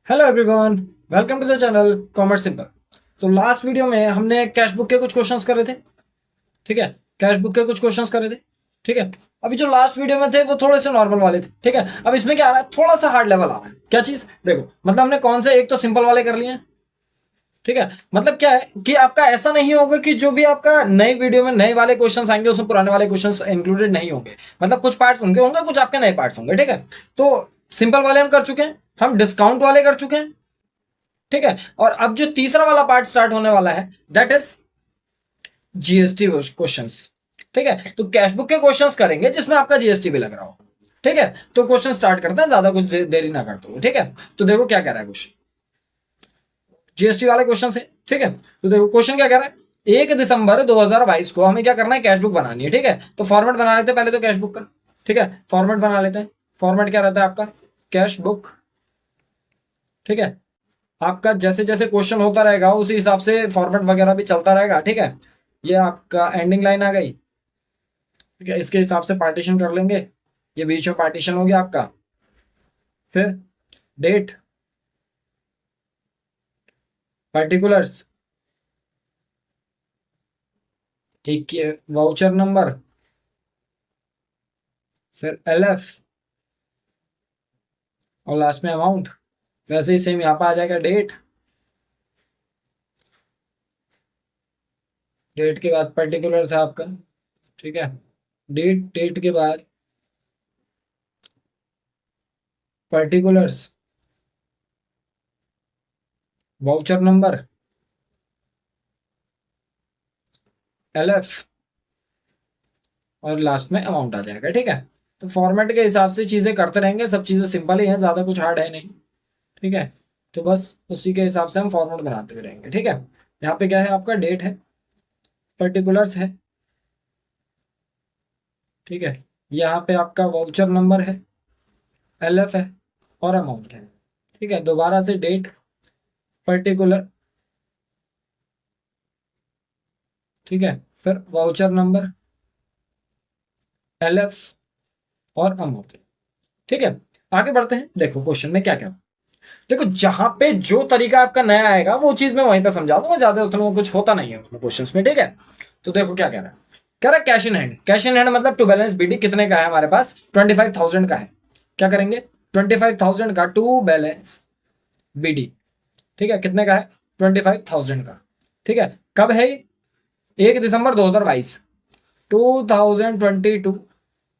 Hello everyone, welcome to the channel commerce simple. तो last video में हमने cash book के कुछ क्वेश्चंस करे थे। ठीक है, कैश बुक के कुछ क्वेश्चंस करे थे। ठीक है, अभी जो लास्ट वीडियो में थे वो थोड़े से नॉर्मल वाले थे। ठीक है, अब इसमें क्या आ रहा है, थोड़ा सा हार्ड लेवल आ रहा है। क्या चीज देखो, मतलब हमने कौन से, एक तो सिंपल वाले कर लिए हैं। ठीक है, मतलब क्या है कि आपका ऐसा नहीं होगा कि जो भी आपका नई वीडियो में नए वाले क्वेश्चंस आएंगे उसमें पुराने वाले क्वेश्चंस इंक्लूडेड नहीं होंगे। मतलब कुछ पार्ट्स उनके होंगे, कुछ आपके नए पार्ट्स होंगे। ठीक है, तो सिंपल वाले हम कर चुके हैं, हम डिस्काउंट वाले कर चुके हैं। ठीक है, और अब जो तीसरा वाला पार्ट स्टार्ट होने वाला है दैट इज जीएसटी क्वेश्चंस। ठीक है, तो कैशबुक के क्वेश्चंस करेंगे जिसमें आपका जीएसटी भी लग रहा हो। ठीक है, तो क्वेश्चन स्टार्ट करते हैं, ज्यादा कुछ देरी ना करते हुए। ठीक है, तो देखो क्या कह रहा है क्वेश्चन, जीएसटी वाले क्वेश्चन है। ठीक है, तो देखो क्वेश्चन क्या कह रहा है, 1 दिसंबर 2022 को हमें क्या करना है, कैशबुक बनानी है। ठीक है, तो फॉर्मेट बना लेते हैं पहले तो कैशबुक का। ठीक है, फॉर्मेट बना लेते हैं। फॉर्मेट क्या रहता है आपका, कैशबुक। ठीक है, आपका जैसे जैसे क्वेश्चन होता रहेगा उसी हिसाब से फॉर्मेट वगैरह भी चलता रहेगा। ठीक है, ये आपका एंडिंग लाइन आ गई। ठीक है, इसके हिसाब से पार्टीशन कर लेंगे, ये बीच में पार्टीशन हो गया आपका। फिर डेट, पर्टिकुलर्स, एक वाउचर नंबर, फिर एलएफ, और लास्ट में अमाउंट। वैसे ही सेम यहाँ पर आ जाएगा, डेट, डेट के बाद पर्टिकुलर था आपका। ठीक है, डेट, डेट के बाद पर्टिकुलर्स, वाउचर नंबर, एलएफ, और लास्ट में अमाउंट आ जाएगा। ठीक है, तो फॉर्मेट के हिसाब से चीजें करते रहेंगे, सब चीजें सिंपल ही हैं, ज्यादा कुछ हार्ड है नहीं। ठीक है, तो बस उसी के हिसाब से हम फॉर्मेट बनाते हुए रहेंगे। ठीक है, यहाँ पे क्या है, आपका डेट है, पर्टिकुलर्स है। ठीक है, यहाँ पे आपका वाउचर नंबर है, एलएफ है, और अमाउंट है। ठीक है, दोबारा से डेट, पर्टिकुलर, ठीक है, फिर वाउचर नंबर, एलएफ, और अमाउंट। ठीक है, आगे बढ़ते हैं। देखो क्वेश्चन में क्या क्या, देखो जहां पे जो तरीका आपका नया आएगा वो चीज मैं वहीं पे समझा दूंगा, ज्यादा उतना कुछ होता नहीं है उसमें क्वेश्चन में। ठीक है, तो देखो क्या कह रहा है, कह रहा है cash in hand. Cash in hand मतलब टू बैलेंस बीडी कितने का है हमारे पास, 25,000 का है। क्या करेंगे, 25,000 का टू बैलेंस बीडी। ठीक है, कितने का है, 25,000 का। ठीक है, कब है, 1 दिसंबर 2022, 2022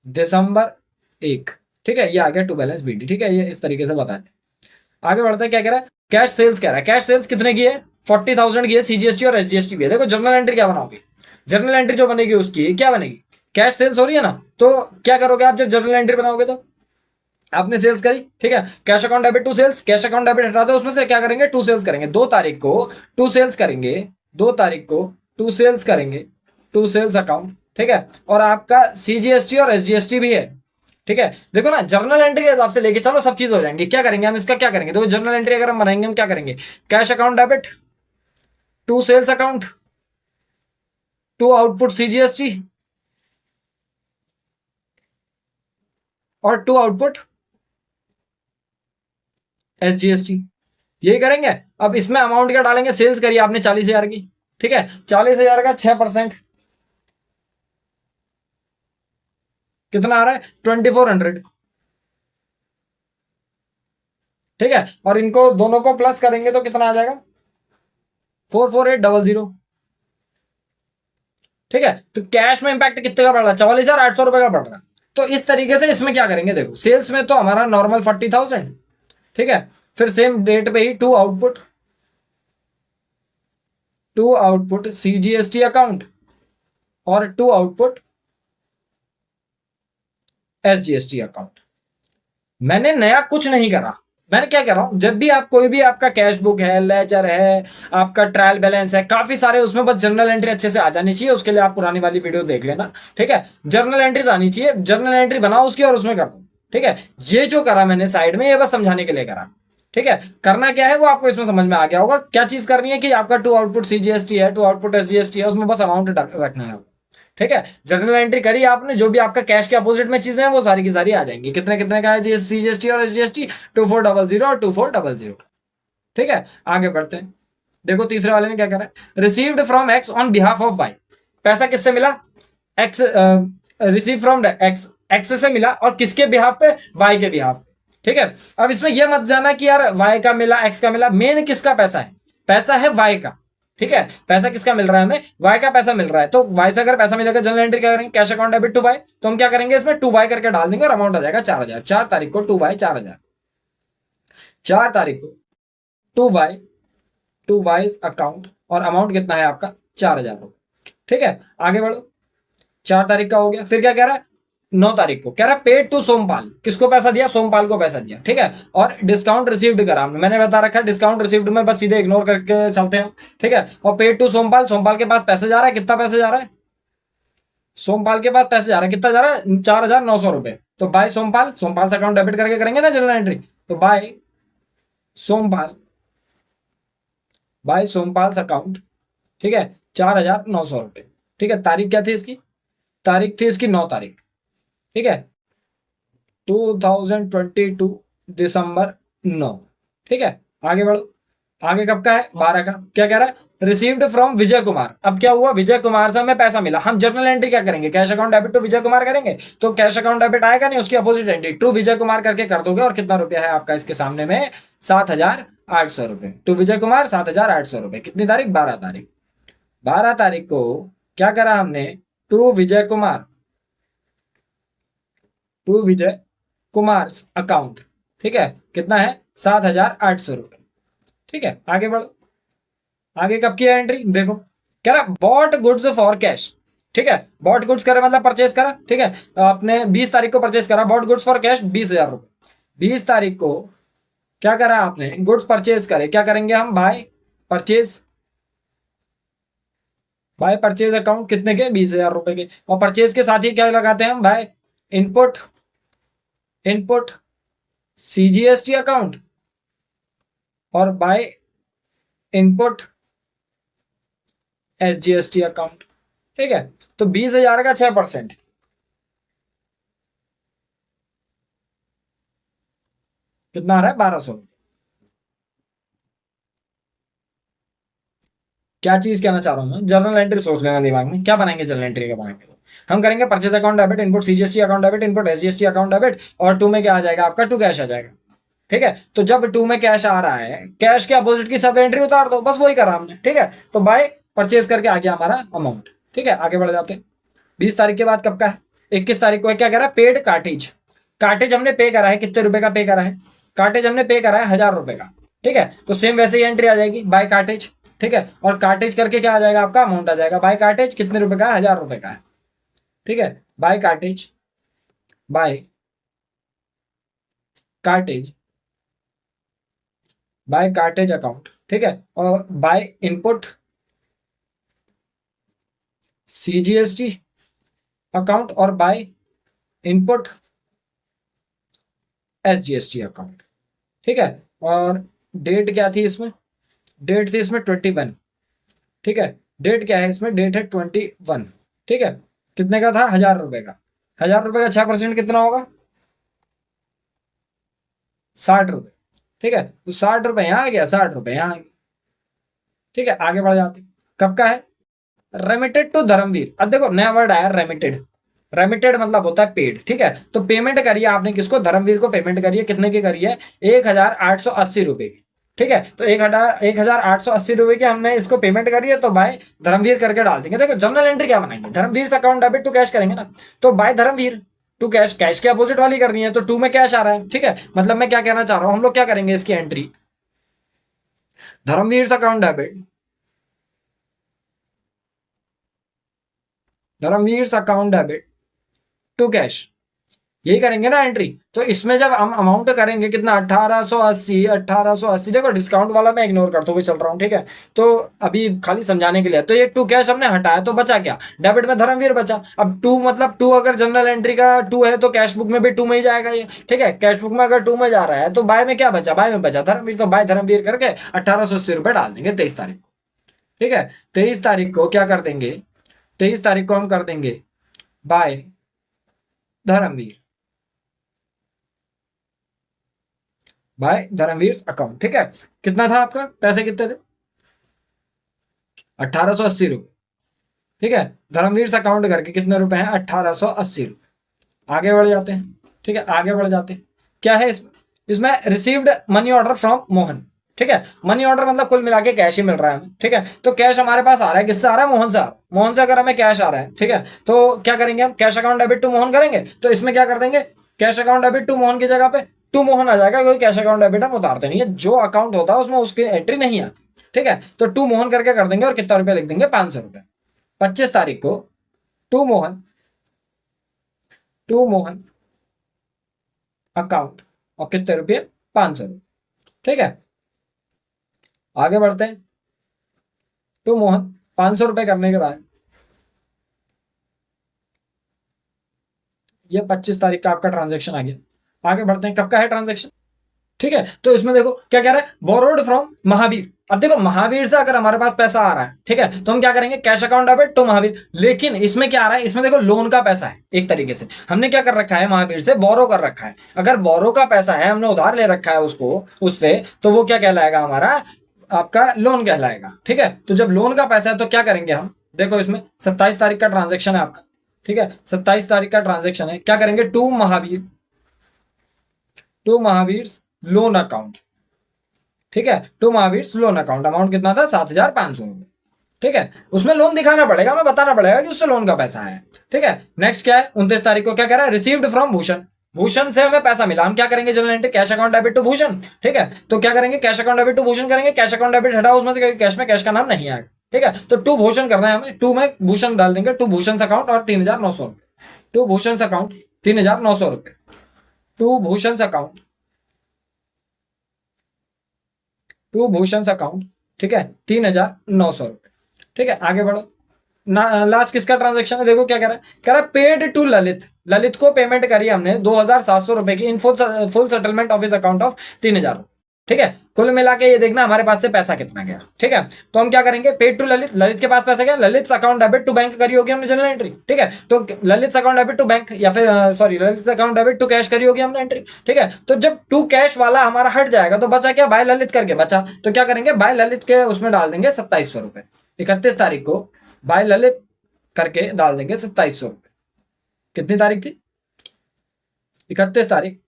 दिसंबर 1। ठीक है, ये आ गया टू बैलेंस बीडी। ठीक है, ये इस तरीके से बता दें। आगे बढ़ते हैं, क्या कह रहा है, कैश सेल्स कह रहा है। कैश सेल्स कितने की है, 40,000 की है, सीजीएसटी और एसजीएसटी भी है। देखो जर्नल एंट्री क्या बनाओगे, जर्नल एंट्री जो बनेगी उसकी क्या बनेगी, कैश सेल्स हो रही है ना, तो क्या करोगे आप जब जर्नल एंट्री बनाओगे, तो आपने सेल्स करी। ठीक है, cash account debit to sales, cash account debit हटा दो, उसमें से क्या करेंगे, टू सेल्स करेंगे। 2 तारीख को टू सेल्स करेंगे, 2 तारीख को टू सेल्स करेंगे, टू सेल्स अकाउंट। ठीक है, और आपका सीजीएसटी और एसजीएसटी भी है। ठीक है, देखो ना जर्नल एंट्री के हिसाब से लेके चलो, सब चीज हो जाएंगे। क्या करेंगे हम, इसका क्या करेंगे, देखो जर्नल एंट्री अगर हम बनाएंगे, हम क्या करेंगे, cash account debit, to sales account, to output CGST, और टू आउटपुट एसजीएसटी, यही करेंगे। अब इसमें अमाउंट क्या डालेंगे, सेल्स करिए आपने 40,000 की। ठीक है, 40,000 का 6% कितना आ रहा है, 2400। ठीक है, और इनको दोनों को प्लस करेंगे तो कितना आ जाएगा, 44800। ठीक है, तो कैश में इंपैक्ट कितने का बढ़ रहा है, 44,800 रुपए का बढ़ रहा है। तो इस तरीके से इसमें क्या करेंगे, देखो सेल्स में तो हमारा नॉर्मल 40,000। ठीक है, फिर सेम डेट पे ही टू आउटपुट सीजीएसटी अकाउंट, और टू आउटपुट एसजीएसटी अकाउंट। मैंने नया कुछ नहीं करा। मैंने क्या कर रहा हूं, जब भी आप कोई भी आपका कैश बुक है, लेजर है, आपका ट्रायल बैलेंस है, काफी सारे उसमें बस जर्नल एंट्री अच्छे से आ जानी चाहिए। उसके लिए आप पुरानी वाली वीडियो देख लेना। ठीक है, जर्नल एंट्रीज आनी चाहिए, जर्नल एंट्री बनाओ उसकी और उसमें कर दो। ठीक है, ये जो करा मैंने साइड में, ये बस समझाने के लिए करा। ठीक है, करना क्या है वो आपको इसमें समझ में आ गया होगा। क्या चीज करनी है कि आपका टू आउटपुट सीजीएसटी है, टू आउटपुट एसजीएसटी है, उसमें बस अमाउंट रखना है। ठीक है, जर्नल एंट्री करी आपने, जो भी आपका कैश के अपोजिट में चीजें हैं वो सारी की सारी आ जाएंगी। कितने कितने का है, सीजीएसटी और एसजीएसटी, 2400 और 2400। ठीक है, आगे बढ़ते हैं। देखो तीसरे वाले में क्या कह रहा है, received from X on behalf of Y. पैसा किससे मिला, X, receive from X, X से मिला और किसके बिहाफ पे, वाई के बिहाफ पे। ठीक है, अब इसमें यह मत जाना कि यार वाई का मिला एक्स का मिला, मेन किसका पैसा है, पैसा है वाई का। ठीक है, पैसा किसका मिल रहा है हमें, वाई का पैसा मिल रहा है। तो वाई से अगर पैसा मिलेगा जनरल एंट्री क्या करेंगे, cash account debit to Y. तो हम क्या करेंगे, इसमें टू वाई करके डाल देंगे और अमाउंट आ जाएगा 4,000। 4 तारीख को टू वाई 4,000। 4 तारीख को टू वाई अकाउंट और अमाउंट कितना है आपका, 4,000 रुपए। ठीक है, आगे बढ़ो। 4 तारीख का हो गया, फिर क्या कह रहा है, 9 तारीख को कह रहा है पेड टू सोमपाल। किसको पैसा दिया, सोमपाल को पैसा दिया। ठीक है, और डिस्काउंट रिसीव्ड करा हमने, मैंने बता रखा है डिस्काउंट रिसीव्ड में बस सीधे इग्नोर करके चलते हैं। ठीक है, और पेड टू सोमपाल, सोमपाल के पास पैसे जा रहा है, कितना पैसे जा रहा है, सोमपाल के पास पैसे जा रहा है, कितना जा रहा है, 4,900 रुपए। तो बाय सोमपाल, सोमपाल से अकाउंट डेबिट करके करेंगे ना जनरल एंट्री। तो by Sompal, by Sompal account. ठीक है, 4,900 रुपए। ठीक है, तारीख क्या थी इसकी, तारीख थी इसकी 9 तारीख। ठीक है, 2022 दिसंबर 9। ठीक है, आगे बढ़ो। आगे कब का है, 12 का। क्या कह रहा है, रिसीव्ड फ्रॉम विजय कुमार। अब क्या हुआ, विजय कुमार से हमें पैसा मिला, हम जर्नल एंट्री क्या करेंगे, cash account debit to Vijay Kumar करेंगे। तो कैश अकाउंट डेबिट आएगा नहीं, उसकी opposite entry to Vijay Kumar करके कर दोगे। और कितना रुपया है आपका इसके सामने में, 7,800 रुपए। टू विजय कुमार 7,800 रुपए। कितनी तारीख, 12 तारीख। 12 तारीख को क्या करा हमने, to Vijay Kumar, to Vijay Kumar account. ठीक है, कितना है, 7,800 रुपए। ठीक है, आगे बढ़ो। आगे कब की एंट्री देखो, कह रहा बॉट गुड्स फॉर कैश। ठीक है, बॉट गुड्स करे मतलब परचेस करा। ठीक है, आपने 20 तारीख को परचेस करा, बॉट गुड्स फॉर कैश 20,000 रुपए। 20 तारीख को क्या करा आपने, गुड्स परचेज करे। क्या करेंगे हम, by purchase, by purchase account कितने के, 20,000 रुपए के। और परचेज के साथ ही क्या लगाते हैं हम, by input, input CGST account और बाय इनपुट एसजीएसटी अकाउंट। ठीक है, तो 20,000 का 6%, कितना आ रहा है, 1,200। क्या चीज कहना चाह रहा हूं मैं, जर्नल एंट्री सोच लेना दिमाग में, क्या बनाएंगे जर्नल एंट्री के बनाएंगे। तो हम करेंगे purchase account debit, input CGST account debit, input SGST account debit, और टू में क्या आ जाएगा आपका, टू कैश आ जाएगा। ठीक है, तो जब टू में कैश आ रहा है, कैश के अपोजिट की सब एंट्री उतार दो, बस वही करा हमने। ठीक है, तो बाय परचेज करके आ गया हमारा अमाउंट। ठीक है, आगे बढ़ जाते हैं। 20 तारीख के बाद कब का है, 21 तारीख को है। क्या कह रहा है, पेड कार्टेज। कार्टेज हमने पे करा है, कितने रुपए का पे करा है, कार्टेज हमने पे करा है 1,000 रुपए का। ठीक है, तो सेम वैसे ही एंट्री आ जाएगी, बाय कार्टेज। ठीक है, और कार्टेज करके क्या आ जाएगा आपका, अमाउंट आ जाएगा। बाय कार्टेज कितने रुपए का है, 1,000 रुपए का है। ठीक है, by cartage, by cartage, by cartage account. ठीक है, और बाय इनपुट सीजीएसटी अकाउंट और बाय इनपुट एसजीएसटी अकाउंट। ठीक है, और डेट क्या थी इसमें, डेट थी इसमें 21। ठीक है, डेट क्या है इसमें, डेट है 21। ठीक है, कितने का था, 1,000 रुपए का। 1,000 रुपए का 6% कितना होगा, 60 रुपए। ठीक है, तो 60 रुपए यहाँ आ गया, 60 रुपए यहाँ आ गया। ठीक है, आगे बढ़ जाते। कब का है, रेमिटेड टू धर्मवीर। अब देखो नया वर्ड आया, रेमिटेड। रेमिटेड मतलब होता है पेड। ठीक है, तो पेमेंट करिए आपने किसको, धर्मवीर को पेमेंट करिए। कितने की करिए, 1,880 रुपए की। ठीक है, तो 1,880 रुपए की हमने इसको पेमेंट करी है, तो बाय धर्मवीर करके डाल देंगे। देखो जनरल एंट्री क्या बनाएंगे, धर्मवीर से अकाउंट डेबिट टू कैश करेंगे ना। तो by Dharamvir to cash, cash के अपोजिट वाली करनी है, तो टू में कैश आ रहा है। ठीक है, मतलब मैं क्या कहना चाह रहा हूं, हम लोग क्या करेंगे इसकी एंट्री, धर्मवीर से account debit, Dharamvir account debit to cash, यही करेंगे ना एंट्री। तो इसमें जब हम अमाउंट करेंगे कितना, 1,880, 1,880। देखो डिस्काउंट वाला मैं इग्नोर करते हुए चल रहा हूँ। ठीक है, तो अभी खाली समझाने के लिए, तो ये टू कैश हमने हटाया, तो बचा क्या, डेबिट में धर्मवीर बचा। अब टू मतलब टू अगर जनरल एंट्री का टू है, तो कैश बुक में भी टू में ही जाएगा ये। ठीक है, कैश बुक में अगर टू में जा रहा है, तो बाय में क्या बचा, बाय में बचा धर्मवीर, तो बाय धर्मवीर करके 1,880 रुपए डाल देंगे 23 तारीख को। ठीक है, 23 तारीख को क्या कर देंगे, 23 तारीख को हम कर देंगे by Dharamvir, by Dharamvir account. ठीक है, कितना था आपका, पैसे कितने थे, 1880 रुपये। ठीक है, धर्मवीर अकाउंट करके कितने रुपए हैं, 1880 रुपये। आगे बढ़ जाते हैं। ठीक है, आगे बढ़ जाते हैं। क्या है इसमें, इसमें received money order from Mohan. ठीक है, मनी ऑर्डर मतलब कुल मिला के कैश ही मिल रहा है हमें। ठीक है, तो कैश हमारे पास आ रहा है, किससे आ रहा है, मोहन से आ रहा है। मोहन से अगर हमें कैश आ रहा है, ठीक है, तो क्या करेंगे हम, cash account debit to Mohan करेंगे। तो इसमें क्या कर देंगे, cash account debit to Mohan की जगह पे टू मोहन आ जाएगा, क्योंकि कैश अकाउंट डेबिट हम उतारते नहीं है, जो अकाउंट होता है उसमें उसकी एंट्री नहीं आती। ठीक है, तो टू मोहन करके कर देंगे और कितना रुपया लिख देंगे, 500 रुपये। 25 तारीख को to Mohan, to Mohan account, और कितने रुपये, 500 रुपये। ठीक है, आगे बढ़ते हैं। टू मोहन 500 रुपये करने के बाद ये 25 तारीख का आपका ट्रांजेक्शन आ गया। आगे बढ़ते हैं, कब का है ट्रांजेक्शन। ठीक है, तो इसमें देखो क्या कह रहा है, बोरोड फ्रॉम महावीर। अब देखो महावीर से अगर हमारे पास पैसा आ रहा है, ठीक है, तो हम क्या करेंगे, cash account debit to Mahavir. लेकिन इसमें क्या आ रहा है, इसमें देखो लोन का पैसा है, एक तरीके से हमने क्या कर रखा है, महावीर से बोरो कर रखा है। अगर बोरो का पैसा है, हमने उधार ले रखा है उसको, उससे, तो वो क्या कहलाएगा, हमारा आपका लोन कहलाएगा। ठीक है, तो जब लोन का पैसा है तो क्या करेंगे हम, देखो इसमें 27 तारीख का ट्रांजेक्शन है आपका। ठीक है, 27 तारीख का ट्रांजेक्शन है, क्या करेंगे, to Mahavir, to Mahavir loan account. ठीक है, to Mahavir loan account, amount कितना था, 7,500 रुपये। ठीक है, उसमें लोन दिखाना पड़ेगा, हमें बताना पड़ेगा कि उससे लोन का पैसा है। ठीक है, नेक्स्ट क्या है, 29 तारीख को क्या कह रहा है, रिसीव्ड फ्रॉम भूषण। भूषण से हमें पैसा मिला, हम क्या करेंगे, general entry cash account debit to Bhushan. ठीक है, तो क्या करेंगे, cash account debit to Bhushan करेंगे। कैश अकाउंट डेबिट हटाओ उसमें से, कैश में कैश का नाम नहीं आएगा। ठीक है, तो टू भूषण करना है हमें, टू में भूषण डाल देंगे, टू भूषण अकाउंट और 3,900 रुपये। टू भूषण अकाउंट 3,900 रुपये, to Bhushan account, to Bhushan account. ठीक है, 3,900 रुपये। ठीक है, आगे बढ़ो। लास्ट किसका ट्रांजेक्शन है, देखो क्या कह रहा है, कह रहा है पेड टू ललित। ललित को पेमेंट करी हमने 2,700 रुपए की इन full settlement of his account of 3,000। ठीक है, कुल मिला के ये देखना हमारे पास से पैसा कितना गया। ठीक है, तो हम क्या करेंगे, पेड टू ललित, ललित के पास पैसा गया, Lalit account debit to bank करी होगी हमने जनरल एंट्री। ठीक है, तो Lalit account debit to bank, या फिर sorry, Lalit account debit to cash करी होगी हमने एंट्री। ठीक है, तो जब टू कैश वाला हमारा हट जाएगा तो बचा क्या, बाय ललित करके बचा, तो क्या करेंगे, बाय ललित के उसमें डाल देंगे 2700 रुपये। 31 तारीख को बाय ललित करके डाल देंगे 2700 रुपये। कितनी तारीख थी, 31 तारीख।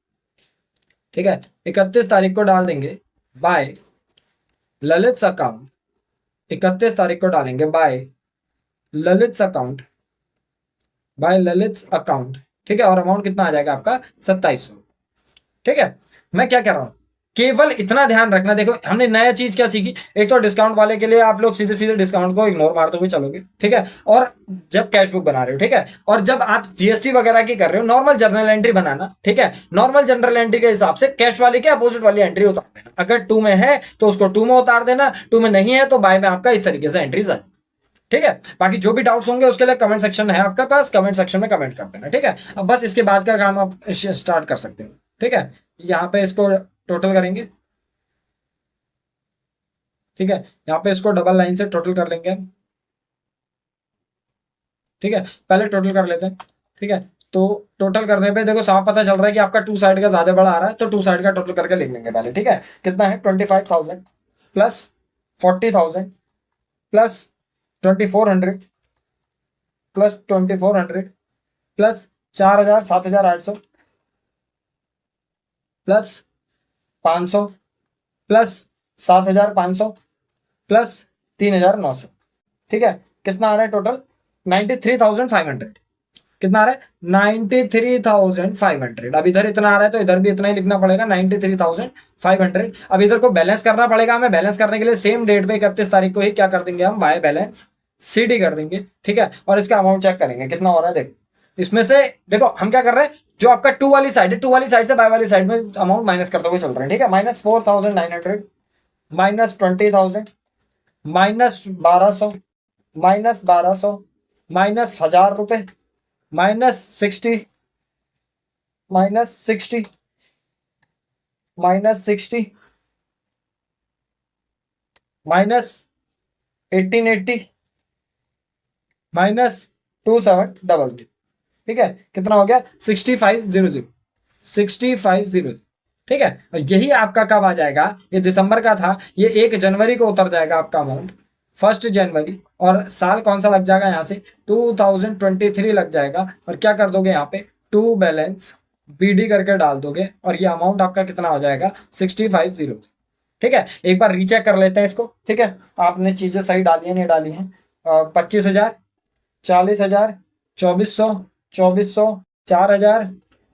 ठीक है, 31 तारीख को डाल देंगे बाय ललित अकाउंट, 31 तारीख को डालेंगे by Lalit account, by Lalit account. ठीक है, और अमाउंट कितना आ जाएगा आपका, 2700। ठीक है, मैं क्या कह रहा हूं, केवल इतना ध्यान रखना। देखो हमने नया चीज क्या सीखी, एक तो डिस्काउंट वाले के लिए आप लोग सीधे सीधे डिस्काउंट को इग्नोर मारते हुए चलोगे। ठीक है, और जब कैश बुक बना रहे हो, ठीक है, और जब आप जीएसटी वगैरह की कर रहे हो, नॉर्मल जनरल एंट्री बनाना। ठीक है, नॉर्मल जनरल एंट्री के हिसाब से कैश वाले के अपोजिट वाली एंट्री उतार देना। अगर टू में है तो उसको टू में उतार देना, टू में नहीं है तो बाय में आपका इस तरीके से एंट्रीज आ। ठीक है, बाकी जो भी डाउट्स होंगे उसके लिए कमेंट सेक्शन है आपके पास, कमेंट सेक्शन में कमेंट कर देना। ठीक है, अब बस इसके बाद का काम आप स्टार्ट कर सकते हो। ठीक है, यहाँ पे इसको टोटल करेंगे। ठीक है, यहाँ पे इसको डबल लाइन से टोटल कर लेंगे हम। ठीक है, पहले टोटल कर लेते हैं। ठीक है, तो टोटल करने पे देखो साफ पता चल रहा है कि आपका टू साइड का ज्यादा बड़ा आ रहा है, तो टू साइड का टोटल करके लिख लेंगे पहले। ठीक है, कितना है, 25,000 plus 40,000 plus 2,400 plus 2,400 plus 4,000, 7,800 plus 500 plus 7,500 plus 3,900। ठीक है, कितना आ रहा है टोटल, 93,500। कितना आ रहा है, 93,500। अब इधर इतना आ रहा है तो इधर भी इतना ही लिखना पड़ेगा, 93,500। अब इधर को बैलेंस करना पड़ेगा हमें। बैलेंस करने के लिए सेम डेट पे 31 तारीख को ही क्या कर देंगे हम, बाय बैलेंस सीडी कर देंगे। ठीक है, और इसका अमाउंट चेक करेंगे कितना हो रहा है। देखो इसमें से देखो हम क्या कर रहे हैं, जो आपका टू वाली साइड है, टू वाली साइड से बाय वाली साइड में अमाउंट माइनस करते हुए चल रहे हैं। ठीक है, -4,900 -20,000 -1,200 -1,200 -1,000 रुपए -60 -60 -60 -1880 -2700। ठीक है, कितना हो गया, 6500। 6500। ठीक है। और यही आपका कब आ जाएगा, ये दिसंबर का था, ये 1 जनवरी को उतर जाएगा आपका अमाउंट, 1 जनवरी। और साल कौन सा लग जाएगा यहाँ से, 2023 लग जाएगा। और क्या कर दोगे यहाँ पे, टू बैलेंस बीडी करके डाल दोगे और ये अमाउंट आपका कितना हो जाएगा, 650। ठीक है, एक बार रीचेक कर लेते हैं इसको। ठीक है, आपने चीजें सही डाली है नहीं डाली हैं। 25,000, 40,000, 2400, 2400, 4,000,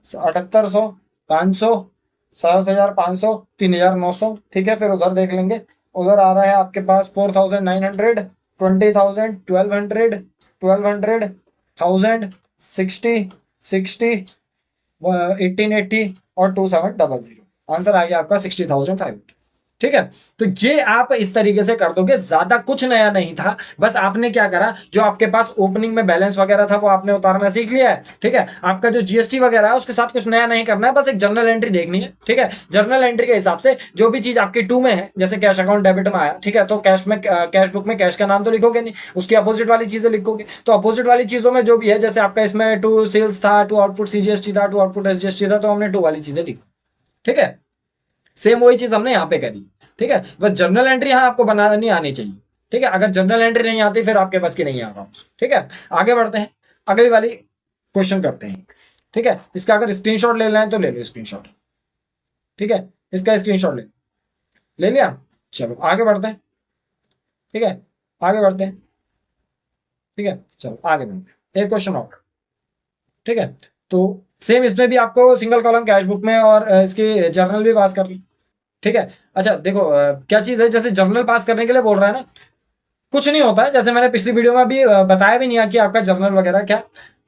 7800, 500, 7,500, 3,900। ठीक है, फिर उधर देख लेंगे। उधर आ रहा है आपके पास 4,900, 20,000, 1,200, 1,200, 1,000, 60, 60, 1880 और 2700। आंसर आ गया आपका 60,500। ठीक है, तो ये आप इस तरीके से कर दोगे, ज्यादा कुछ नया नहीं था। बस आपने क्या करा, जो आपके पास ओपनिंग में बैलेंस वगैरह था वो आपने उतारना सीख लिया है। ठीक है, आपका जो जीएसटी वगैरह है उसके साथ कुछ नया नहीं करना है, बस एक जर्नल एंट्री देखनी है। ठीक है, जर्नल एंट्री के हिसाब से जो भी चीज आपकी टू में है, जैसे कैश अकाउंट डेबिट में आया, ठीक है, तो कैश में, कैश बुक में कैश का नाम तो लिखोगे नहीं, उसकी अपोजिट वाली चीजें लिखोगे। तो अपोजिट वाली चीजों में जो भी है, जैसे आपका इसमें टू सेल्स था, टू आउटपुट सीजीएसटी था, टू आउटपुट एसजीएसटी था, तो हमने टू वाली चीजें लिखी। ठीक है, सेम वही चीज हमने यहाँ पे करी। ठीक है, बस जर्नल एंट्री यहाँ आपको बनानी आनी चाहिए। ठीक है, अगर जर्नल एंट्री नहीं आती फिर आपके पास की नहीं आ रहा। ठीक है, आगे बढ़ते हैं, अगली वाली क्वेश्चन करते हैं। ठीक है, इसका अगर स्क्रीनशॉट ले लें तो ले लो स्क्रीनशॉट। ठीक है, इसका स्क्रीनशॉट ले लिया। चलो आगे बढ़ते हैं। ठीक है, आगे बढ़ते हैं। ठीक है, चलो आगे बढ़ते हैं, एक क्वेश्चन और। ठीक है, तो सेम इसमें भी आपको सिंगल कॉलम कैश बुक में और इसकी जर्नल भी पास करनी। ठीक है, अच्छा देखो, क्या चीज है, जैसे जर्नल पास करने के लिए बोल रहा है ना, कुछ नहीं होता है। जैसे मैंने पिछली वीडियो में भी बताया भी नहीं है कि आपका जर्नल वगैरह क्या,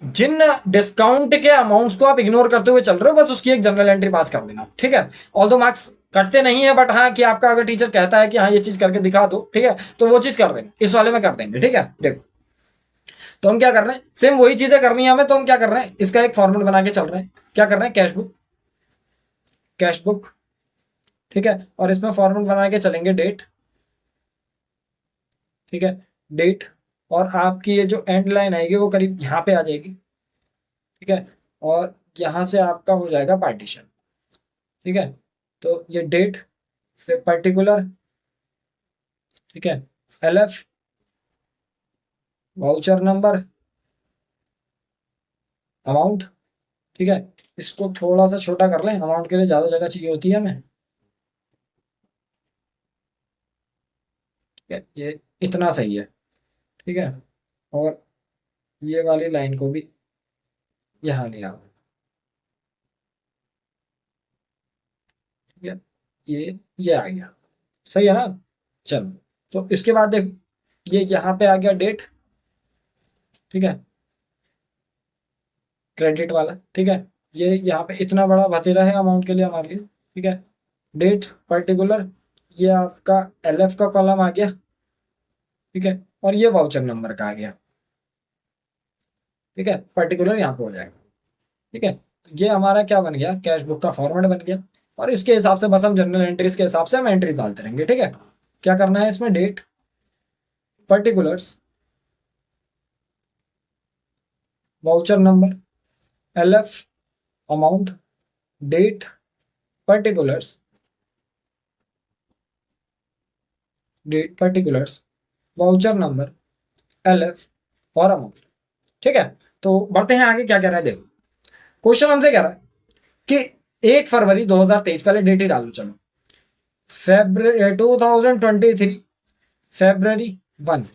जिन डिस्काउंट के अमाउंट्स को आप इग्नोर करते हुए चल रहे हो, बस उसकी एक जर्नल एंट्री पास कर देना। ठीक है, ऑल दो मार्क्स कटते नहीं है, बट हाँ कि आपका अगर टीचर कहता है कि हाँ ये चीज करके दिखा दो, ठीक है, तो वो चीज कर देंगे, इस वाले में कर देंगे। ठीक है, देखो, तो हम क्या कर रहे हैं, सेम वही चीजें करनी है हमें। तो हम क्या कर रहे हैं, इसका एक फॉर्मेट बना के चल रहे हैं। क्या कर रहे हैं, कैश बुक, कैश बुक। ठीक है, और इसमें फॉर्मेट बना के चलेंगे डेट। ठीक है, डेट, और आपकी ये जो एंड लाइन आएगी वो करीब यहाँ पे आ जाएगी। ठीक है, और यहाँ से आपका हो जाएगा पार्टीशन। ठीक है, तो ये डेट, फिर पर्टिकुलर, ठीक है, एलएफ, वाउचर नंबर, अमाउंट। ठीक है, इसको थोड़ा सा छोटा कर लें, अमाउंट के लिए ज़्यादा जगह चाहिए होती है हमें। ठीक है, ये इतना सही है। ठीक है, और ये वाली लाइन को भी यहाँ ले आओ। ठीक है, ये आ गया, सही है ना। चलो, तो इसके बाद देखो, ये यहाँ पे आ गया डेट। ठीक है, क्रेडिट वाला। ठीक है, ये यहाँ पे इतना बड़ा भतीरा है अमाउंट के लिए हमारे लिए। ठीक है, डेट, पर्टिकुलर, ये आपका एलएफ का कॉलम आ गया। ठीक है, और ये वाउचर नंबर का आ गया। ठीक है, पर्टिकुलर यहाँ पे हो जाएगा। ठीक है, तो ये हमारा क्या बन गया, कैश बुक का फॉर्मेट बन गया। और इसके हिसाब से बस हम जनरल एंट्रीज के हिसाब से हम एंट्री डालते रहेंगे। ठीक है, क्या करना है इसमें, date, particulars, voucher number, LF, amount, date, particulars, date, particulars, voucher number, LF और अमाउंट। ठीक है, तो बढ़ते हैं आगे, क्या कह रहा है देखो, क्वेश्चन हमसे कह रहा है कि 1 फरवरी 2023, पहले डेट ही डालो चलो, फेब्रुवरी 2023, February 1।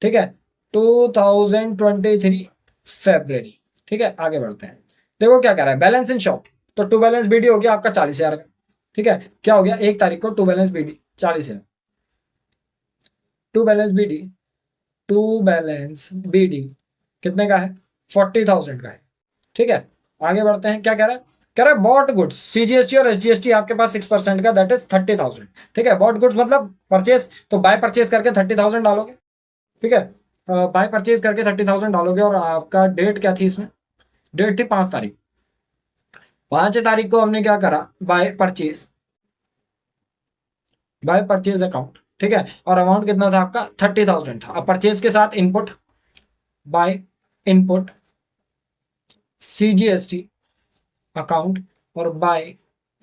ठीक है, 2023 February। ठीक है, आगे बढ़ते हैं। देखो क्या कह रहा है, बैलेंस इन शॉप, तो टू बैलेंस बीडी हो गया आपका 40,000 का। ठीक है, क्या हो गया, 1 तारीख को to balance BD 40,000, to balance BD, to balance BD कितने का है, 40,000 का है। ठीक है, आगे बढ़ते हैं, क्या कह रहा है, कह रहा है बॉट गुड्स, सीजीएसटी और एसजीएसटी आपके पास 6% का, दैट इज 30,000। ठीक है, बॉट गुड्स मतलब परचेज, तो बाय परचेज करके 30,000 डालोगे। ठीक है, बाय परचेज करके 30,000 डालोगे, और आपका डेट क्या थी इसमें, डेट थी 5 तारीख। 5 तारीख को हमने क्या करा, by purchase, by purchase account. ठीक है, और अमाउंट कितना था आपका, 30,000 था। अब परचेज के साथ input, bye input CGST account, और बाय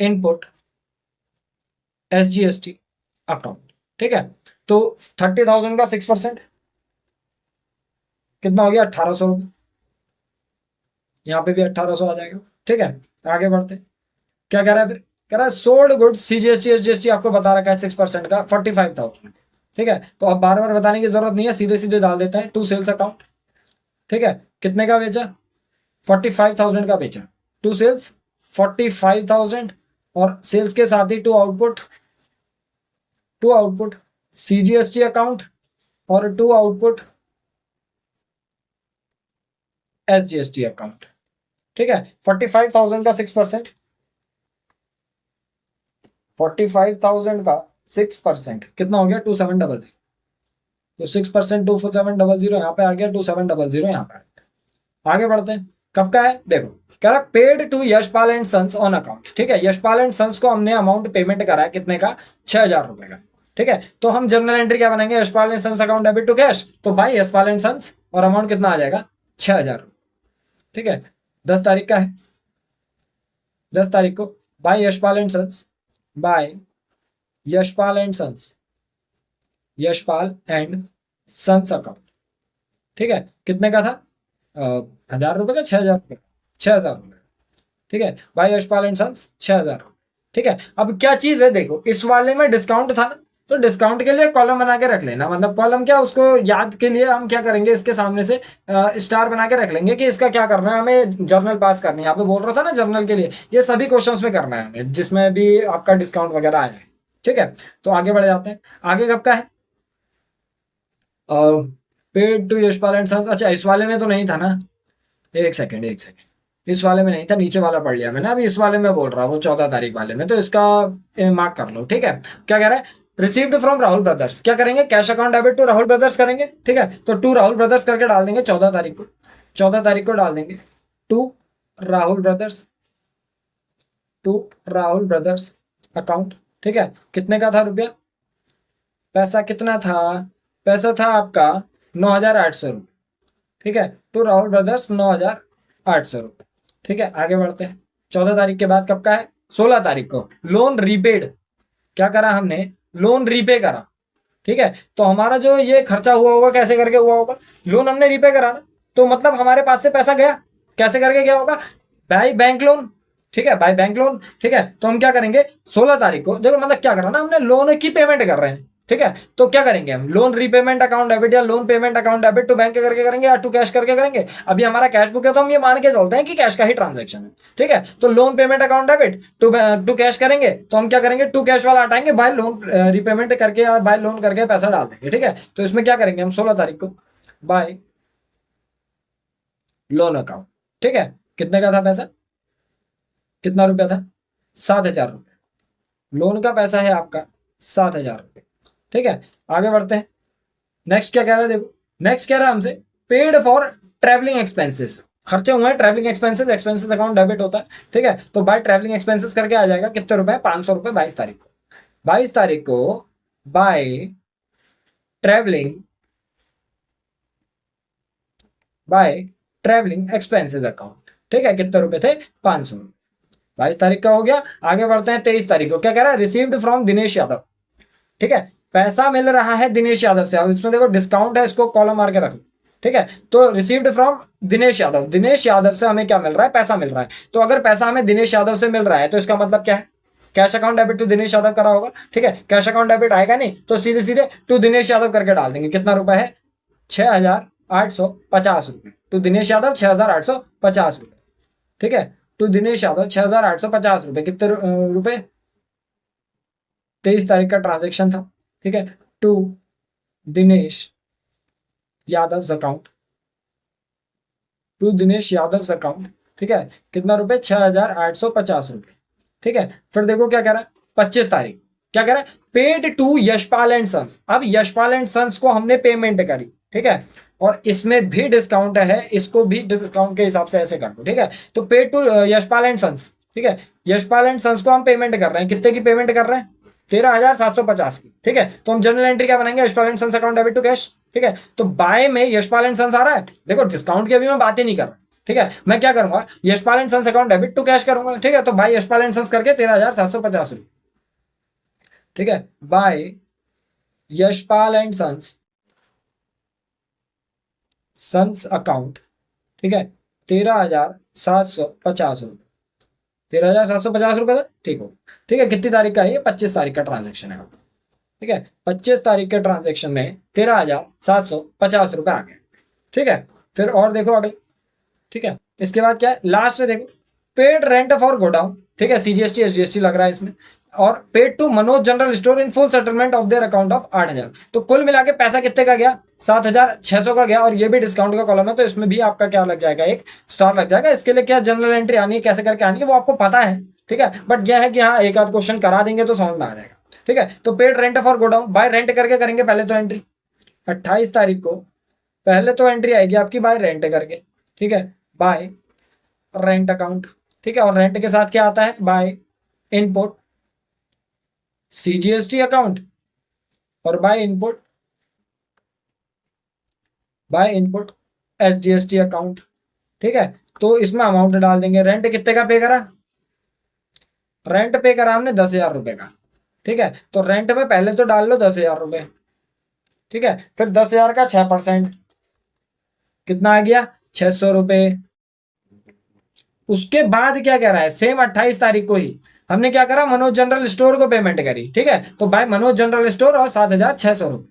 इनपुट SGST अकाउंट। ठीक है, तो 30,000 का 6% कितना हो गया? 1800 रुपये। यहाँ पे भी 1800 आ जाएगा। ठीक है, आगे बढ़ते हैं। क्या कह रहा है फिर? कह रहा है सोल्ड गुड्स CGST SGST आपको बता रखा है 6% का 45,000। ठीक है, तो अब बार बार बताने की जरूरत नहीं है, सीधे सीधे डाल देते हैं टू सेल्स अकाउंट। ठीक है, कितने का बेचा? 45,000 का बेचा। टू सेल्स 45,000 और सेल्स के साथ ही टू आउटपुट CGST अकाउंट और टू आउटपुट SGST अकाउंट। ठीक है, 45,000 का 6%, 45,000 का 6% कितना हो गया? 2700। तो 6% 2700 यहाँ पे आ गया, 2700 यहाँ पे आ गया। आगे बढ़ते हैं। कब का है देखो, कह रहा paid to Yashpal and sons on account. ठीक है, यशपाल एंड सन्स को हमने अमाउंट पेमेंट करा है कितने का? 6,000 रुपए का। ठीक है, तो हम जनरल एंट्री क्या बनाएंगे? Yashpal and sons account debit to cash. तो भाई यशपाल एंड सन्स और अमाउंट कितना आ जाएगा? 6,000। ठीक है, 10 तारीख का है। 10 तारीख को by Yashpal and sons, by Yashpal and sons, Yashpal and sons account. ठीक है, कितने का था? 1,000 रुपए का, 6,000 रुपए, 6,000 रुपए। ठीक है, बाय यशपाल एंड सन्स 6,000। ठीक है, अब क्या चीज है देखो, इस वाले में डिस्काउंट था ना, तो डिस्काउंट के लिए कॉलम बना के रख लेना। मतलब कॉलम क्या, उसको याद के लिए हम क्या करेंगे, इसके सामने से स्टार बना के रख लेंगे कि इसका क्या करना है, हमें जर्नल पास करनी है। यहाँ पे बोल रहा था ना जर्नल के लिए, ये सभी क्वेश्चंस में करना है हमें जिसमें भी आपका डिस्काउंट वगैरह आए। ठीक है, तो आगे बढ़ जाते हैं। आगे कब का है? Paid to Yashpal and sons. अच्छा, इस वाले में तो नहीं था ना, एक सेकेंड एक सेकेंड, इस वाले में नहीं था, नीचे वाला पढ़ लिया मैंने। अभी इस वाले में बोल रहा हूँ 14 तारीख वाले में, तो इसका मार्क कर लो। ठीक है, क्या कह रहा है? Received from Rahul brothers. क्या करेंगे? Cash account debit to Rahul brothers करेंगे। ठीक है, तो टू राहुल ब्रदर्स करके डाल देंगे 14 तारीख को। 14 तारीख को डाल देंगे to Rahul brothers, to Rahul brothers account. ठीक है, कितने का था रुपया? पैसा कितना था? पैसा था आपका 9,800 रुपये। ठीक है, टू राहुल ब्रदर्स 9,800 रुपये। ठीक है, आगे बढ़ते हैं। 14 तारीख के बाद कब का है? 16 तारीख को लोन रीपेड। क्या करा हमने? लोन रीपे करा। ठीक है, तो हमारा जो ये खर्चा हुआ होगा कैसे करके हुआ होगा? लोन हमने रीपे करा ना, तो मतलब हमारे पास से पैसा गया, कैसे करके गया होगा? By bank loan. ठीक है, बाय बैंक लोन। ठीक है, तो हम क्या करेंगे? 16 तारीख को देखो, मतलब क्या करा ना, हमने लोन की पेमेंट कर रहे हैं। ठीक है, तो क्या करेंगे हम? लोन रीपेमेंट अकाउंट डेबिट या loan payment account debit to bank करके करेंगे या टू कैश करके करेंगे। अभी हमारा कैश बुक है तो हम ये मान के चलते हैं कि कैश का ही ट्रांजेक्शन है। ठीक है, तो loan payment account debit to cash करेंगे, तो हम क्या करेंगे? टू कैश वाला हटाएंगे, बाय लोन रीपेमेंट करके या बाय लोन करके पैसा डाल देंगे। ठीक है, तो इसमें क्या करेंगे हम? 16 तारीख को बाय लोन अकाउंट। ठीक है, कितने का था पैसा? कितना रुपया था? 7,000 रुपये। लोन का पैसा है आपका 7,000 रुपये। ठीक है, आगे बढ़ते हैं। नेक्स्ट क्या कह रहा है देखो, नेक्स्ट कह रहा है हमसे पेड फॉर ट्रैवलिंग एक्सपेंसेस। खर्चे हुए हैं travelling expenses, expenses account debit होता है। ठीक है, तो बाय ट्रैवलिंग एक्सपेंसेस करके आ जाएगा कितने रुपए? 500 रुपए। 22 तारीख को, 22 तारीख को bye travelling, bye travelling expenses account. ठीक है, कितने रुपए थे? 500 रुपए। 22 तारीख का हो गया। आगे बढ़ते हैं 23 तारीख को। क्या कह रहा है? Received from Dinesh Yadav. ठीक है, पैसा मिल रहा है दिनेश यादव से। अब इसमें देखो डिस्काउंट है, इसको कॉलम मार के रखो। ठीक है, तो रिसीव्ड फ्रॉम दिनेश यादव, दिनेश यादव से हमें क्या मिल रहा है? पैसा मिल रहा है। तो अगर पैसा हमें दिनेश यादव से मिल रहा है तो इसका मतलब क्या है? Cash account debit to Dinesh Yadav करा होगा। ठीक है, कैश अकाउंट डेबिट आएगा नहीं, तो सीधे सीधे टू दिनेश यादव करके डाल देंगे। कितना रुपए है? 6,850 रुपये। टू दिनेश यादव 6,850 रुपये। ठीक है, टू दिनेश यादव 6,850 रुपये। कितने रुपए? 23 तारीख का ट्रांजेक्शन था। ठीक है, to Dinesh Yadav account, to Dinesh Yadav account. ठीक है, कितना रुपए? 6,850 रुपये। ठीक है, फिर देखो क्या कह रहा है? 25 तारीख क्या कह रहा है? Paid to Yashpal and sons. अब यशपाल एंड सन्स को हमने पेमेंट करी। ठीक है, और इसमें भी डिस्काउंट है, इसको भी डिस्काउंट के हिसाब से ऐसे कर दो। ठीक है, तो paid to Yashpal and sons. ठीक है, यशपाल एंड सन्स को हम पेमेंट कर रहे हैं। कितने की पेमेंट कर रहे हैं? 13,750 की। ठीक है, तो हम जनरल एंट्री क्या बनाएंगे? Yashpal and sons account debit to cash. ठीक है, तो बाय में यशपाल एंड सन्स आ रहा है। देखो डिस्काउंट की अभी मैं बात ही नहीं कर रहा। ठीक है, मैं क्या करूंगा? Yashpal and sons account debit to cash करूंगा। ठीक है, तो बाय यशपाल एंड सन्स करके 13,750 रुपये। ठीक है, by Yashpal and sons account, ठीक है, 13,750 रुपये, 13,750 रुपये था, ठीक हो, ठीक है। कितनी तारीख का है ये? 25 तारीख का ट्रांजेक्शन है, ठीक है। 25 तारीख के ट्रांजेक्शन में 13,750 रुपये आ गए, ठीक है। फिर और देखो अगले, ठीक है। इसके बाद क्या है, लास्ट है देखो, पेड रेंट फॉर गोडाउन, ठीक है, सीजीएसटी एसजीएसटी लग रहा है इसमें, और paid to Manoj general store in full settlement of their account of 8,000। तो कुल मिला के पैसा कितने का गया? 7,600 का गया, और ये भी डिस्काउंट का कॉलम है, तो इसमें भी आपका क्या लग जाएगा? एक स्टार लग जाएगा। इसके लिए क्या जनरल एंट्री आनी है, कैसे करके आनी है, वो आपको पता है, ठीक है। बट यह है कि हाँ, एक आध क्वेश्चन करा देंगे तो समझ में आ जाएगा, ठीक है। तो paid rent for godown, bye rent करके करेंगे पहले तो एंट्री 28 तारीख को, पहले तो एंट्री आएगी आपकी बाय रेंट करके, ठीक है, बाय रेंट अकाउंट, ठीक है। और रेंट के साथ क्या आता है? बाय इनपुट सीजीएसटी अकाउंट, और बाय इनपुट एसजीएसटी अकाउंट, ठीक है। तो इसमें अमाउंट डाल देंगे। रेंट कितने का पे करा? रेंट पे करा हमने 10,000 रुपए का, ठीक है। तो रेंट में पहले तो डाल लो 10,000 रुपए, ठीक है। फिर 10,000 का 6%, कितना आ गया? 600 रुपए। उसके बाद क्या कह रहा है? सेम 28 तारीख को ही हमने क्या करा? मनोज जनरल स्टोर को पेमेंट करी, ठीक है। तो बाय मनोज जनरल स्टोर और 7,600 रुपए,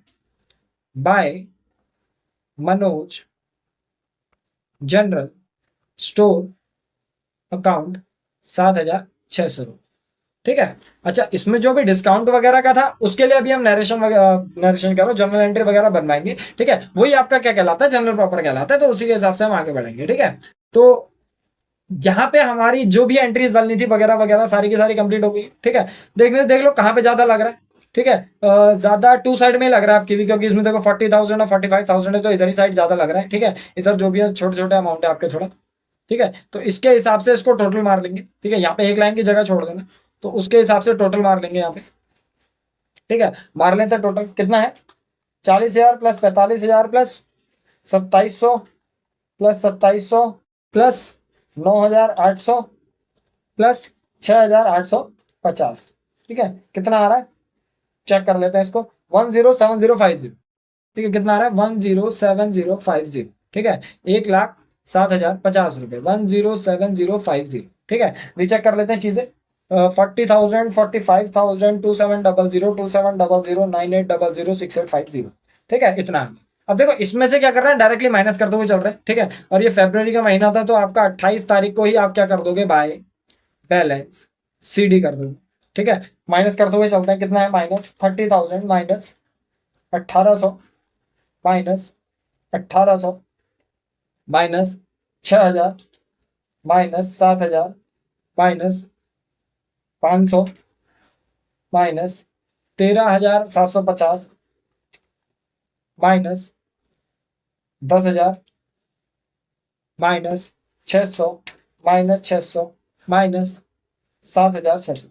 by Manoj general store account 7,600 रुपए, ठीक है। अच्छा, इसमें जो भी डिस्काउंट वगैरह का था उसके लिए अभी हम नरेशन कह रहा हूँ, जनरल एंट्री वगैरह बनवाएंगे, ठीक है। वही आपका क्या कहलाता है? जनरल प्रॉपर कहलाता है। तो उसी के हिसाब से हम आगे बढ़ेंगे, ठीक है। तो यहाँ पे हमारी जो भी एंट्रीज डालनी थी वगैरह वगैरह सारी की सारी कंप्लीट हो गई, ठीक है। देख लो कहाँ पे ज्यादा लग रहा है, ठीक है। ज्यादा टू साइड में लग रहा है आपकी भी, क्योंकि इसमें देखो 40,000 और 45,000 है, तो इधर ही साइड ज्यादा लग रहा है, ठीक है। इधर जो भी है छोटे छोटे अमाउंट है आपके थोड़ा, ठीक है। तो इसके हिसाब से इसको टोटल मार लेंगे, ठीक है। यहाँ पे एक लाइन की जगह छोड़ देना, तो उसके हिसाब से टोटल मार लेंगे यहाँ पे, ठीक है। मार लेते हैं टोटल कितना है? 40,000 plus 45,000 plus 2,700 plus 2,700 plus 9,800 plus 6,850, ठीक है। कितना आ रहा है? चेक कर लेते हैं इसको। 107050, ठीक है। कितना आ रहा है? 107050, ठीक है। 1,07,050 रुपए, 107050, ठीक है। रीचेक कर लेते हैं चीजें। 40,000, 45,000, 2700, 2700, 9800, 6850, ठीक है। इतना है। अब देखो इसमें से क्या कर रहे हैं? डायरेक्टली माइनस करते हुए चल रहे हैं, ठीक है। और ये फरवरी का महीना था, तो आपका 28 तारीख को ही आप क्या कर दोगे? बाय बैलेंस सीडी कर दोगे, ठीक है। माइनस करते हुए चलते हैं। कितना है? Minus 30,000 minus 1,800 minus 1,800 minus 6,000 minus 7,000 minus 500 minus 13,750 minus 10,000 minus 600 minus 600 minus 7,600,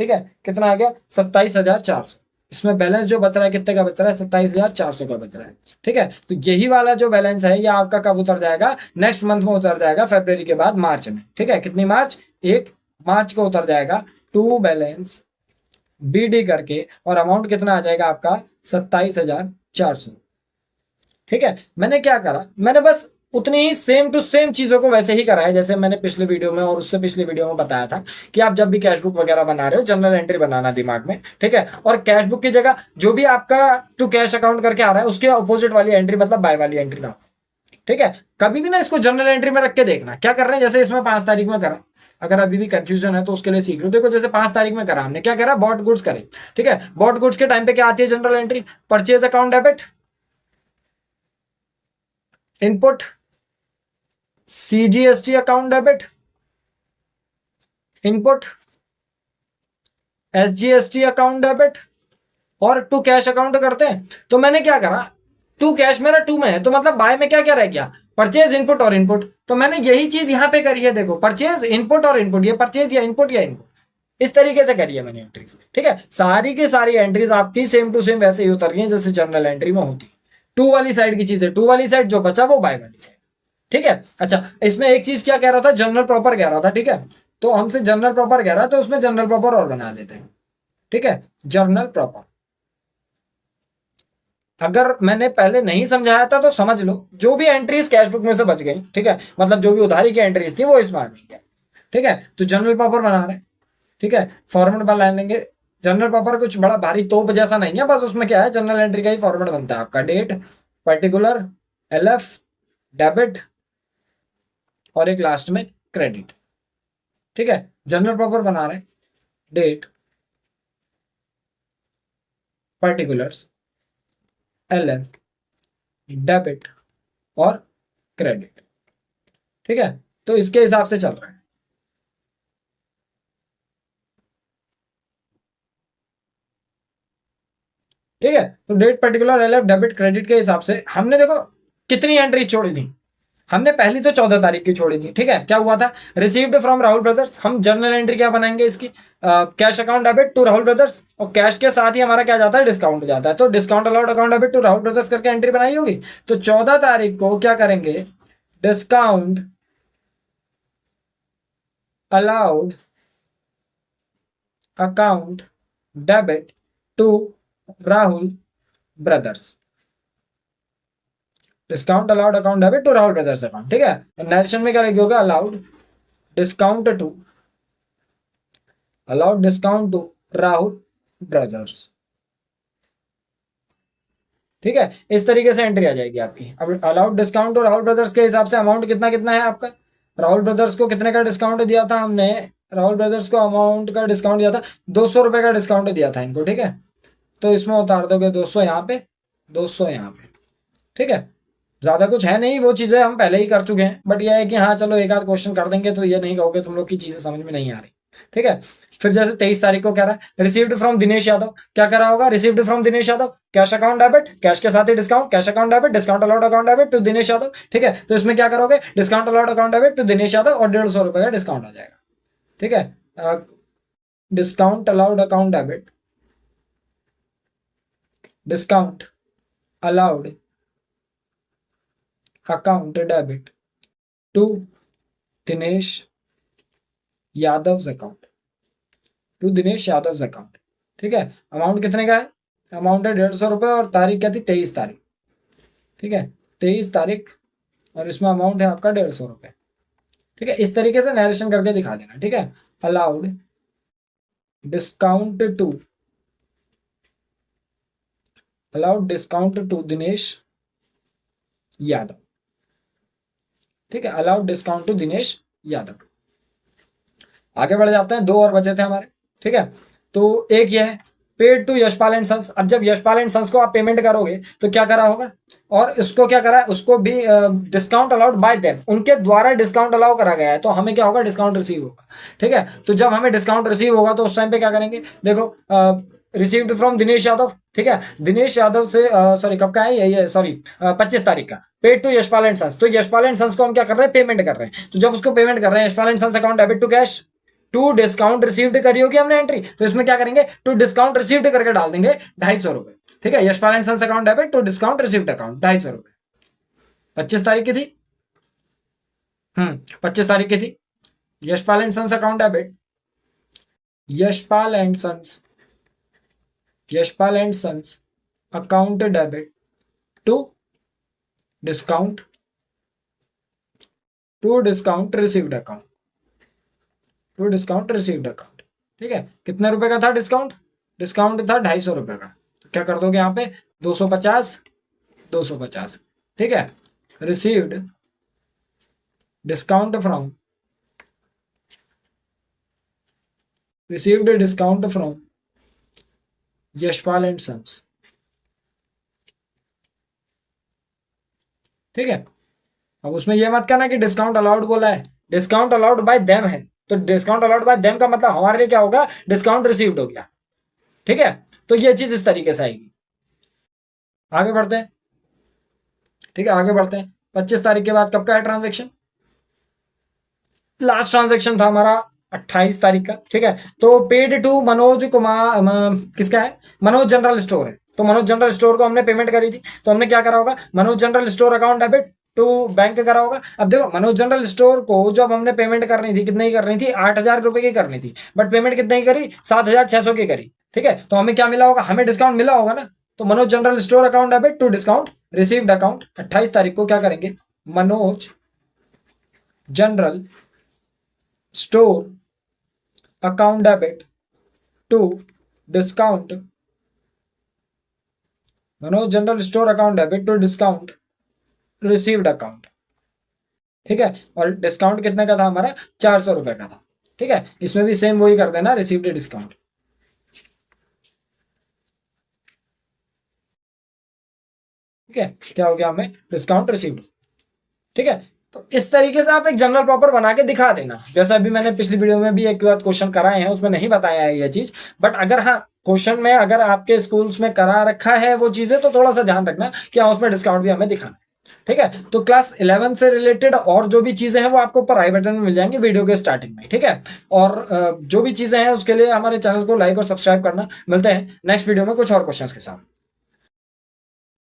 ठीक है। कितना आ गया? 27,400। इसमें बैलेंस जो बच रहा है कितने का बच रहा है? 27,400 का बच रहा है, ठीक है। तो यही वाला जो बैलेंस है ये आपका कब उतर जाएगा? नेक्स्ट मंथ में उतर जाएगा, फरवरी के बाद मार्च में, ठीक है। कितनी मार्च? 1 मार्च को उतर जाएगा टू बैलेंस बीडी करके, और अमाउंट कितना आ जाएगा आपका? 27,400, ठीक है। मैंने क्या करा? मैंने बस उतनी ही सेम टू सेम चीजों को वैसे ही करा है जैसे मैंने पिछले वीडियो में और उससे पिछले वीडियो में बताया था कि आप जब भी कैश बुक वगैरह बना रहे हो जनरल एंट्री बनाना दिमाग में, ठीक है। और कैश बुक की जगह जो भी आपका टू कैश अकाउंट करके आ रहा है उसके अपोजिट वाली एंट्री मतलब बाय वाली एंट्री ना, ठीक है। कभी भी ना इसको जनरल एंट्री में रख के देखना क्या कर रहे हैं। जैसे इसमें 5 तारीख में करा, अगर अभी भी कंफ्यूजन है तो उसके लिए सीख लो। देखो जैसे 5 तारीख में करा हमने, क्या करा? बॉट गुड्स करे, ठीक है। बॉट गुड्स के टाइम पे क्या आती है general entry? Purchase account debit, input CGST account debit, input SGST account debit, और टू कैश अकाउंट करते हैं। तो मैंने क्या करा? टू कैश मेरा टू में है, तो मतलब बाय में क्या क्या रह गया? परचेज, इनपुट और इनपुट। तो मैंने यही चीज यहां पे करी है, देखो परचेज, इनपुट और इनपुट, ये परचेज या इनपुट या इनपुट, इस तरीके से करी है मैंने एंट्रीज, ठीक है। सारी की सारी एंट्रीज आपकी सेम टू सेम वैसे ही उतर रही है जैसे जनरल एंट्री में होती। टू वाली साइड की चीज है, टू वाली साइड जो बचा वो बाय वाली साइड, ठीक है। अच्छा, इसमें एक चीज क्या कह रहा था? जनरल प्रॉपर कह रहा था, ठीक है। तो हमसे जनरल प्रॉपर कह रहा है तो उसमें जनरल प्रॉपर और बना देते हैं, ठीक है, जर्नल प्रॉपर। अगर मैंने पहले नहीं समझाया था तो समझ लो, जो भी एंट्रीज कैश बुक में से बच गई, ठीक है, मतलब जो भी उधारी की एंट्रीज थी वो इसमें आ गई है। ठीक है, तो जनरल प्रॉपर बना रहे हैं। ठीक है, फॉर्मेट बना लेंगे। जनरल प्रॉपर कुछ बड़ा भारी तोप जैसा नहीं है, बस उसमें क्या है, जनरल एंट्री का ही फॉर्मेट बनता है आपका, डेट, पर्टिकुलर, एलएफ, डेबिट और एक लास्ट में क्रेडिट। ठीक है, जनरल प्रॉपर बना रहे हैं, डेट, पर्टिकुलर्स, एलएफ, डेबिट और क्रेडिट। ठीक है, तो इसके हिसाब से चल रहा है। ठीक है, तो date, particular, LF, debit, credit के हिसाब से हमने देखो कितनी एंट्रीज छोड़ी थी। हमने पहली तो 14 तारीख की छोड़ी थी। ठीक है, क्या हुआ था, रिसीव्ड फ्रॉम राहुल ब्रदर्स। हम जर्नल एंट्री क्या बनाएंगे इसकी, cash account debit to Rahul brothers, और कैश के साथ ही हमारा क्या जाता है, डिस्काउंट जाता है, तो discount allowed account debit to Rahul brothers करके एंट्री बनाई होगी। तो 14 तारीख को क्या करेंगे, discount allowed account debit to Rahul brothers, discount allowed account debit to Rahul brothers account. ठीक है, नरेशन में क्या लिखा होगा, allowed discount to, allowed discount to Rahul brothers. ठीक है, इस तरीके से एंट्री आ जाएगी आपकी। अब allowed discount to Rahul brothers के हिसाब से अमाउंट कितना कितना है आपका, राहुल ब्रदर्स को कितने का डिस्काउंट दिया था हमने, राहुल ब्रदर्स को अमाउंट का डिस्काउंट दिया था 200 रुपए का डिस्काउंट दिया था इनको। ठीक है, तो इसमें उतार दोगे 200 यहाँ पे, 200 यहाँ पे। ठीक है, ज्यादा कुछ है नहीं, वो चीजें हम पहले ही कर चुके हैं, बट ये है कि हाँ चलो एक आध क्वेश्चन कर देंगे तो ये नहीं कहोगे तुम लोग की चीजें समझ में नहीं आ रही। ठीक है, फिर जैसे 23 तारीख को कह रहा है, रिसीव्ड फ्रॉम दिनेश यादव, क्या करा होगा, received from Dinesh Yadav, cash account debit, cash के साथ ही discount, cash account debit, discount allowed account debit to Dinesh Yadav. ठीक है, तो इसमें क्या करोगे, discount allowed account debit to Dinesh Yadav और 150 रुपए का डिस्काउंट आ जाएगा। ठीक है, discount allowed account debit, discount allowed account debit to Dinesh Yadav account, to Dinesh Yadav account. ठीक है, अमाउंट कितने का है, अमाउंट है 150 रुपए और तारीख क्या थी, 23 तारीख। ठीक है, 23 तारीख और इसमें अमाउंट है आपका 150 रुपए। ठीक है, इस तरीके से नरेशन करके दिखा देना। ठीक है, allowed discount to, allowed discount to Dinesh Yadav. ठीक है, allowed discount to Dinesh Yadav. आगे बढ़ जाते हैं, दो और बचे थे हमारे। ठीक है, तो एक ये है paid to Yashpal and sons. अब जब यशपाल एंड सन्स को आप पेमेंट करोगे तो क्या करा होगा, और इसको क्या करा है, उसको भी डिस्काउंट अलाउड बाय देम, उनके द्वारा डिस्काउंट अलाउ करा गया है, तो हमें क्या होगा, डिस्काउंट रिसीव होगा। ठीक है, तो जब हमें डिस्काउंट रिसीव होगा तो उस टाइम पे क्या करेंगे, देखो रिसीव्ड फ्रॉम दिनेश यादव। ठीक है, दिनेश यादव से सॉरी कब का है ये, सॉरी 25 तारीख का, paid to Yashpal and sons. तो यशपाल एंड सन्स को हम क्या कर रहे हैं, पेमेंट कर रहे हैं। तो जब उसको पेमेंट कर रहे हैं, Yashpal and sons account debit to cash to discount received करी होगी हमने एंट्री, तो इसमें क्या करेंगे, टू डिस्काउंट रिसीव्ड करके डाल देंगे 250 रुपए। ठीक है, Yashpal and sons account debit to discount received account 250 रुपए। 25 तारीख की थी, 25 तारीख की थी, Yashpal and sons account debit, Yashpal and sons, Yashpal and sons account debit to discount, to discount received account, to discount received account. ठीक है, कितने रुपए का था डिस्काउंट, डिस्काउंट था 250 रुपए का, तो क्या कर दोगे यहाँ पे 250, 250। ठीक है, received discount from, received discount from Yashpal and sons. ठीक है, अब उसमें यह मत कहना कि डिस्काउंट अलाउड बोला है, डिस्काउंट अलाउड बाय देम है, तो डिस्काउंट अलाउड बाय देम का मतलब हमारे लिए क्या होगा, डिस्काउंट रिसीव्ड हो गया। ठीक है, तो ये चीज इस तरीके से आएगी। आगे बढ़ते हैं। ठीक है, आगे बढ़ते हैं। 25 तारीख के बाद कब का है ट्रांजेक्शन, लास्ट ट्रांजेक्शन था हमारा 28 तारीख का। ठीक है, तो पेड टू मनोज कुमार, किसका है, मनोज जनरल स्टोर है, तो मनोज जनरल स्टोर को हमने पेमेंट करी थी, तो हमने क्या करा होगा, Manoj general store account debit to bank करा होगा। अब देखो मनोज जनरल स्टोर को जब हमने पेमेंट करनी थी, कितने की करनी थी, 8,000 रुपए की करनी थी, बट पेमेंट कितने की करी, 7,600 की करी। ठीक है, तो हमें क्या मिला होगा, हमें डिस्काउंट मिला होगा ना। तो Manoj general store account debit to discount received account 28 तारीख को क्या करेंगे, Manoj general store account debit to discount, Manoj general store account debit to discount received account. ठीक है, और डिस्काउंट कितने का था हमारा, 400 रुपए का था। ठीक है, इसमें भी सेम वही कर देना, रिसीव्ड डिस्काउंट। ठीक है, क्या हो गया, हमें डिस्काउंट रिसीव्ड। ठीक है, तो इस तरीके से आप एक जनरल प्रॉपर बना के दिखा देना। जैसा अभी मैंने पिछली वीडियो में भी एक क्वेश्चन कराए हैं, उसमें नहीं बताया है ये चीज, बट अगर हाँ क्वेश्चन में अगर आपके स्कूल्स में करा रखा है वो चीजें, तो थोड़ा सा ध्यान रखना कि हाँ उसमें डिस्काउंट भी हमें दिखाना। ठीक है, तो क्लास 11 से रिलेटेड और जो भी चीजें हैं वो आपको ऊपर आई बटन में मिल जाएंगी वीडियो के स्टार्टिंग में। ठीक है, और जो भी चीजें हैं उसके लिए हमारे चैनल को लाइक और सब्सक्राइब करना। मिलते हैं नेक्स्ट वीडियो में कुछ और क्वेश्चंस के साथ।